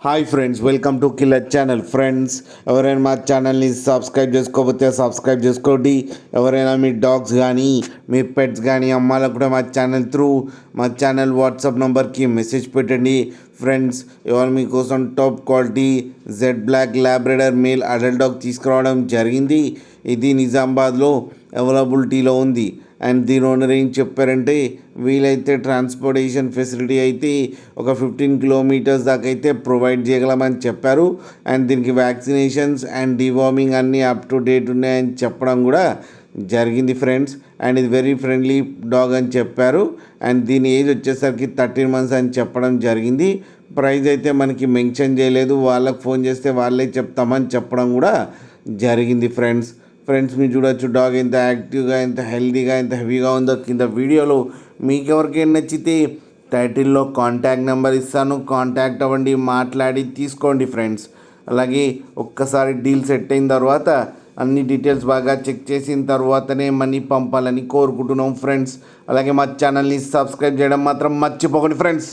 Hi friends, welcome to killer channel. Friends, ఎవరైనా మా ఛానల్ని సబ్స్క్రైబ్ చేసుకోకపోతే సబ్స్క్రైబ్ చేసుకోండి. ఎవరైనా మీ డాగ్స్ కానీ మీ పెట్స్ కానీ అమ్మాలకు కూడా మా ఛానల్ వాట్సాప్ నెంబర్కి మెసేజ్ పెట్టండి. ఫ్రెండ్స్, ఇవాళ మీకోసం top quality Z black Labrador male adult dog తీసుకురావడం జరిగింది. ఇది నిజామాబాద్లో అవైలబిలిటీలో ఉంది. అండ్ దీని ఓనర్ ఏం చెప్పారంటే, వీలైతే ట్రాన్స్పోర్టేషన్ ఫెసిలిటీ అయితే ఒక 15 కిలోమీటర్స్ దాకా అయితే ప్రొవైడ్ చేయగలమని చెప్పారు. అండ్ దీనికి వ్యాక్సినేషన్స్ అండ్ డివార్మింగ్ అన్నీ అప్ టు డేట్ ఉన్నాయని చెప్పడం కూడా జరిగింది ఫ్రెండ్స్. అండ్ ఇది వెరీ ఫ్రెండ్లీ డాగ్ అని చెప్పారు. అండ్ దీని ఏజ్ వచ్చేసరికి 13 months అని చెప్పడం జరిగింది. ప్రైస్ అయితే మనకి మెన్షన్ చేయలేదు, వాళ్ళకి ఫోన్ చేస్తే వాళ్ళే చెప్తామని చెప్పడం కూడా జరిగింది ఫ్రెండ్స్. మీరు చూడొచ్చు డాగ్ ఎంత యాక్టివ్గా, ఎంత హెల్తీగా, ఎంత హెవీగా ఉందో కింద వీడియోలో. మీకు ఎవరికైనా నచ్చితే టైటిల్లో కాంటాక్ట్ నెంబర్ ఇస్తాను, కాంటాక్ట్ అవ్వండి, మాట్లాడి తీసుకోండి ఫ్రెండ్స్. అలాగే ఒక్కసారి డీల్ సెట్ అయిన తర్వాత అన్ని డీటెయిల్స్ బాగా చెక్ చేసిన తర్వాతనే మనీ పంపాలని కోరుకుంటున్నాం ఫ్రెండ్స్. అలాగే మా ఛానల్ని సబ్స్క్రైబ్ చేయడం మాత్రం మర్చిపోకండి ఫ్రెండ్స్.